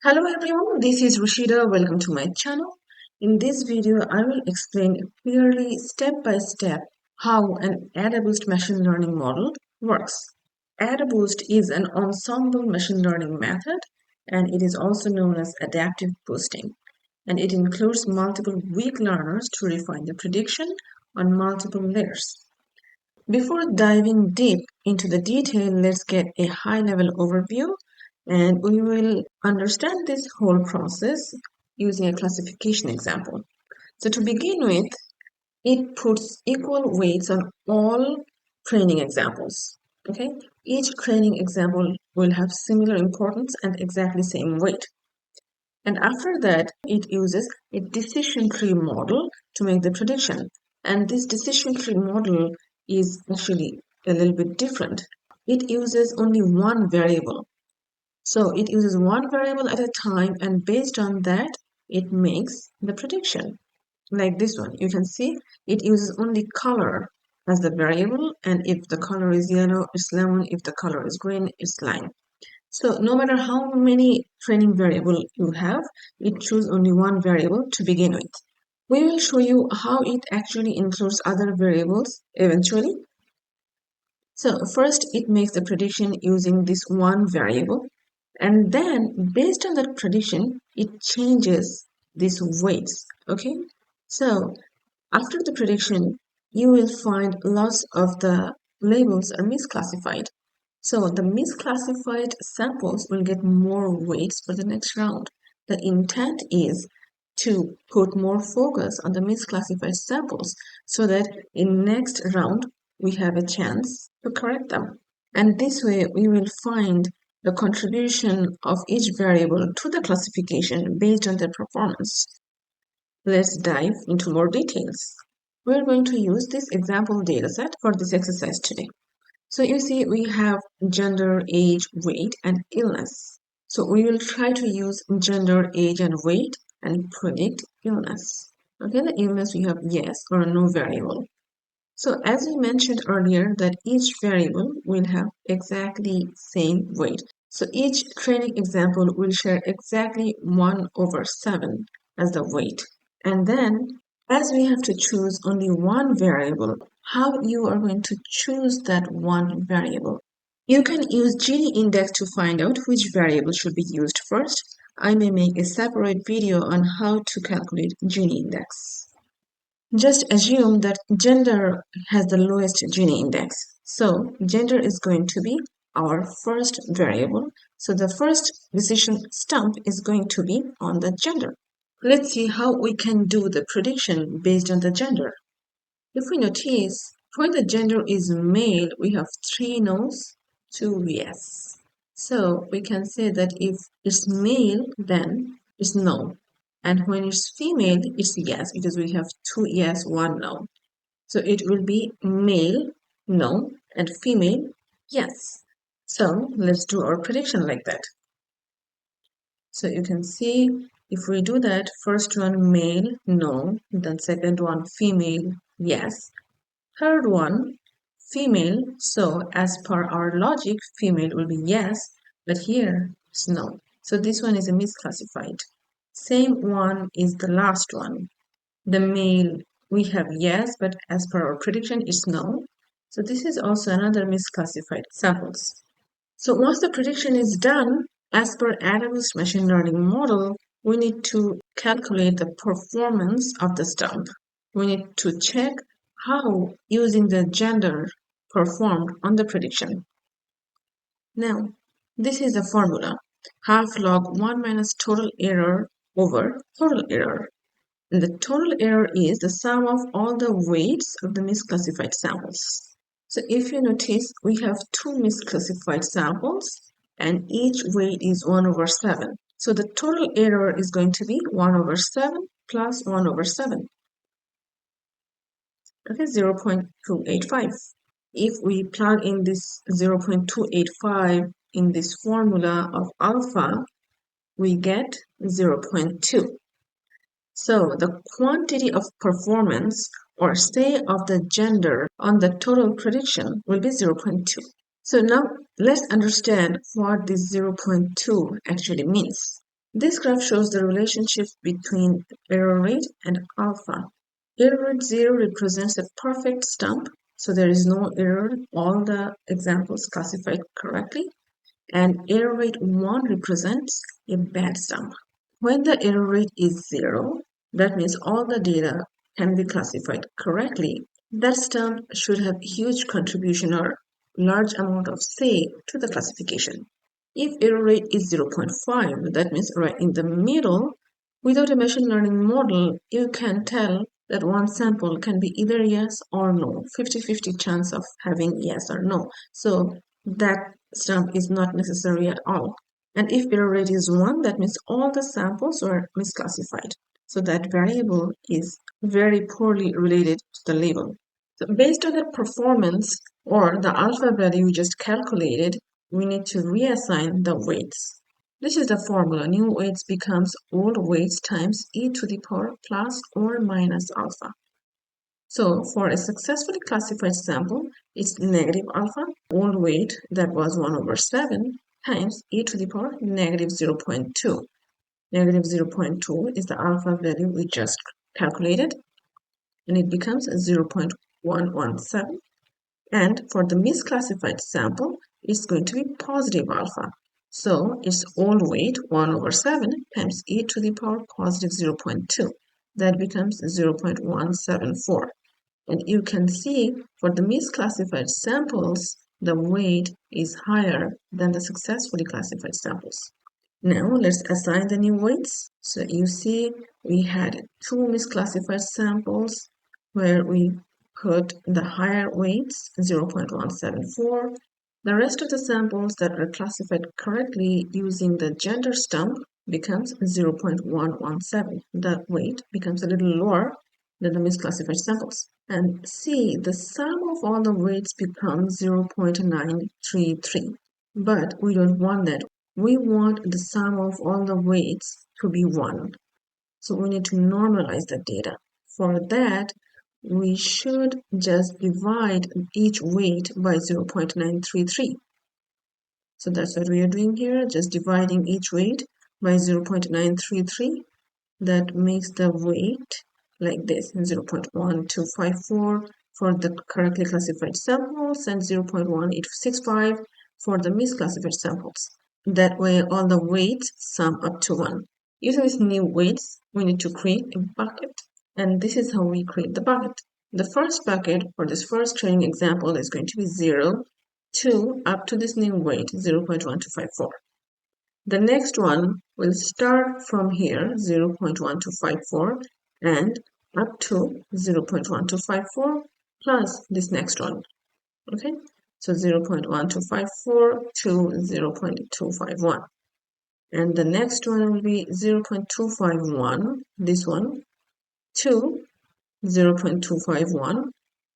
Hello everyone, this is Rashida. Welcome to my channel. In this video, I will explain clearly step by step how an AdaBoost machine learning model works. AdaBoost is an ensemble machine learning method and it is also known as adaptive boosting. And it includes multiple weak learners to refine the prediction on multiple layers. Before diving deep into the detail, let's get a high-level overview and we will understand this whole process using a classification example. So to begin with, it puts equal weights on all training examples. Okay, each training example will have similar importance and exactly same weight. And after that, it uses a decision tree model to make the prediction. And this decision tree model is actually a little bit different. It uses only one variable. So it uses one variable at a time, and based on that, it makes the prediction. Like this one, you can see it uses only color as the variable, and if the color is yellow, it's lemon. If the color is green, it's lime. So no matter how many training variable you have, it chooses only one variable to begin with. We will show you how it actually includes other variables eventually. So first it makes the prediction using this one variable, and then based on that prediction, it changes these weights. Okay, so after the prediction, you will find lots of the labels are misclassified. So the misclassified samples will get more weights for the next round. The intent is to put more focus on the misclassified samples so that in next round we have a chance to correct them. And this way we will find the contribution of each variable to the classification based on their performance. Let's dive into more details. We're going to use this example dataset for this exercise today. So you see we have gender, age, weight, and illness. So we will try to use gender, age, and weight and predict illness. Okay, the illness we have yes or no variable. So as we mentioned earlier that each variable will have exactly same weight. So each training example will share exactly 1/7 as the weight. And then as we have to choose only one variable, how you are going to choose that one variable. You can use Gini index to find out which variable should be used first. I may make a separate video on how to calculate Gini index. Just assume that gender has the lowest Gini index. So gender is going to be our first variable. So the first decision stump is going to be on the gender. Let's see how we can do the prediction based on the gender. If we notice, when the gender is male, we have 3 no's, 2 yes. So we can say that if it's male, then it's no. And when it's female, it's yes, because we have 2 yes, 1 no. So it will be male, no, and female, yes. So let's do our prediction like that. So you can see if we do that, first one male, no, then second one female, yes. Third one, female, so as per our logic, female will be yes, but here it's no. So this one is a misclassified. Same one is the last one. The male, we have yes, but as per our prediction, it's no. So this is also another misclassified samples. So once the prediction is done, as per AdaBoost machine learning model, we need to calculate the performance of the stump. We need to check how using the gender performed on the prediction. Now, this is the formula. Half log 1 minus total error over total error. And the total error is the sum of all the weights of the misclassified samples. So if you notice, we have 2 misclassified samples and each weight is 1/7. So the total error is going to be 1/7 plus 1/7. Okay, 0.285. If we plug in this 0.285 in this formula of alpha, we get 0.2. So the quantity of performance or say of the gender on the total prediction will be 0.2. So now let's understand what this 0.2 actually means. This graph shows the relationship between error rate and alpha. Error rate 0 represents a perfect stump, so there is no error, all the examples classified correctly, and error rate 1 represents a bad stump. When the error rate is 0, that means all the data can be classified correctly. That stump should have huge contribution or large amount of say to the classification. If error rate is 0.5, that means right in the middle, without a machine learning model, you can tell that one sample can be either yes or no, 50-50 chance of having yes or no. So that stump is not necessary at all. And if error rate is 1, that means all the samples were misclassified. So that variable is very poorly related to the label. So based on the performance or the alpha value we just calculated, we need to reassign the weights. This is the formula. New weights becomes old weights times e to the power plus or minus alpha. So for a successfully classified sample, it's negative alpha, old weight that was 1 over 7 times e to the power negative 0.2. Negative 0.2 is the alpha value we just calculated, and it becomes 0.117. And for the misclassified sample, it's going to be positive alpha. So its old weight, 1 over 7, times e to the power positive 0.2. That becomes 0.174. And you can see for the misclassified samples, the weight is higher than the successfully classified samples. Now let's assign the new weights. So you see we had 2 misclassified samples where we put the higher weights, 0.174. The rest of the samples that are classified correctly using the gender stump becomes 0.117. That weight becomes a little lower than the misclassified samples. And see, the sum of all the weights becomes 0.933. But we don't want that. We want the sum of all the weights to be 1. So we need to normalize the data. For that, we should just divide each weight by 0.933. So that's what we are doing here, just dividing each weight by 0.933. That makes the weight like this, 0.1254 for the correctly classified samples and 0.1865 for the misclassified samples. That way all the weights sum up to 1. Using these new weights, we need to create a bucket. And this is how we create the bucket. The first bucket for this first training example is going to be 0, 2, up to this new weight, 0.1254. The next one will start from here, 0.1254, and up to 0.1254 plus this next one. Okay, so 0.1254 to 0.251. And the next one will be 0.251, this one, to 0.251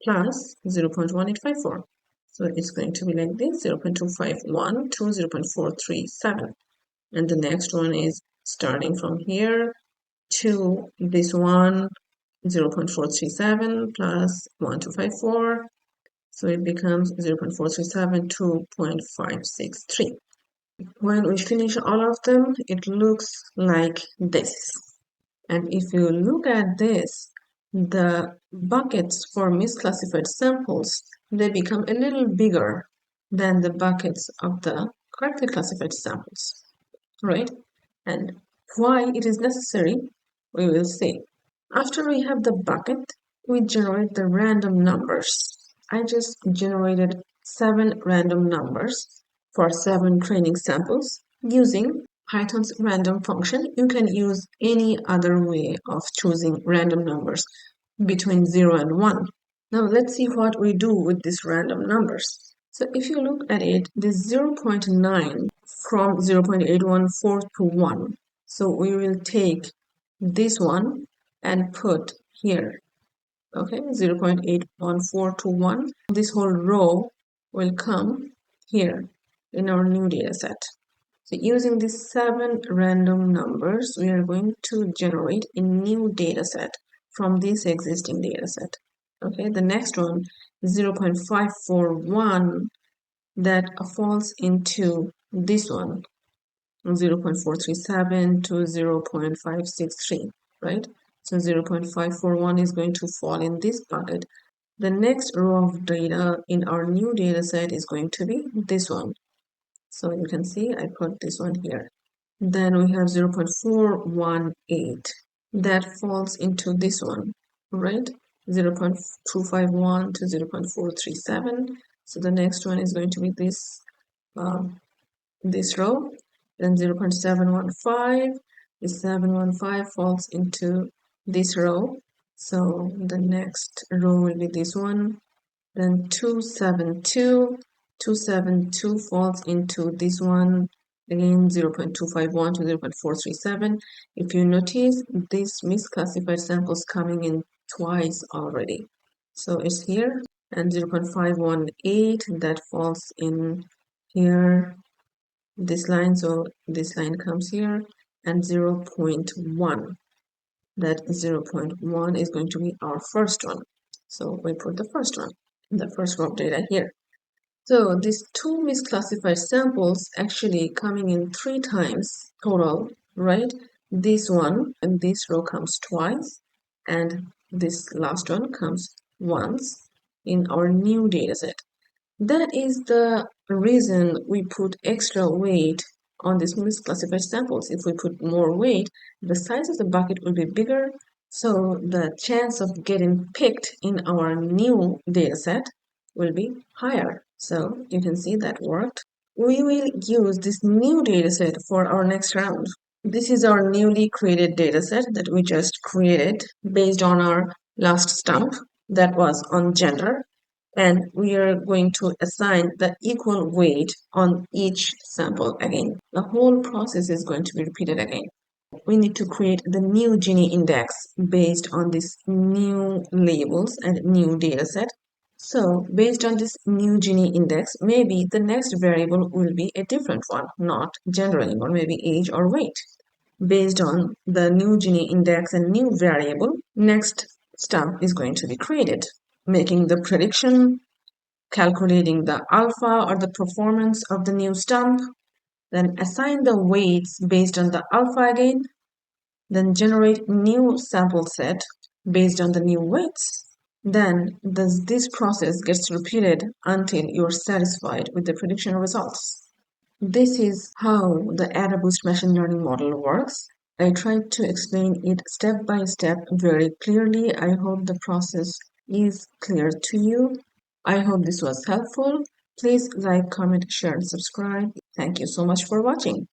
plus 0.1854. So it's going to be like this, 0.251 to 0.437. And the next one is starting from here to this one, 0.437 plus 1254. So it becomes 0.437 to 0.563. When we finish all of them, it looks like this. And if you look at this, the buckets for misclassified samples, they become a little bigger than the buckets of the correctly classified samples, right? And why it is necessary, we will see. After we have the bucket, we generate the random numbers. I just generated 7 random numbers for 7 training samples using Python's random function. You can use any other way of choosing random numbers between 0 and 1. Now let's see what we do with these random numbers. So if you look at it, this 0.9 from 0.814 to 1. So we will take this one and put here, okay, 0.814 to 1. This whole row will come here in our new data set. So using these 7 random numbers, we are going to generate a new data set from this existing data set. Okay, the next one, 0.541, that falls into this one. 0.437 to 0.563, right? So 0.541 is going to fall in this bucket. The next row of data in our new data set is going to be this one. So you can see I put this one here. Then we have 0.418 that falls into this one, right? 0.251 to 0.437. So the next one is going to be this row. Then 0.715, this 715 falls into this row. So the next row will be this one. Then 272 falls into this one. Again, 0.251 to 0.437. If you notice, this misclassified samples coming in twice already. So it's here, and 0.518 that falls in here, this line, so this line comes here, and 0.1. That 0.1 is going to be our first one. So we put the first one, the first row of data here. So these two misclassified samples actually coming in 3 times total, right? This one and this row comes twice, and this last one comes once in our new dataset. That is the reason we put extra weight on these misclassified samples. If we put more weight, the size of the bucket will be bigger, so the chance of getting picked in our new dataset will be higher. So you can see that worked. We will use this new dataset for our next round. This is our newly created dataset that we just created based on our last stump that was on gender. And we are going to assign the equal weight on each sample again. The whole process is going to be repeated again. We need to create the new Gini index based on these new labels and new data set. So based on this new Gini index, maybe the next variable will be a different one, not gender anymore, maybe age or weight. Based on the new Gini index and new variable, next stump is going to be created, making the prediction, calculating the alpha or the performance of the new stump, then assign the weights based on the alpha again, then generate new sample set based on the new weights. Then this process gets repeated until you're satisfied with the prediction results. This is how the AdaBoost machine learning model works. I tried to explain it step by step very clearly. I hope the process is clear to you. I hope this was helpful. Please like, comment, share, and subscribe. Thank you so much for watching.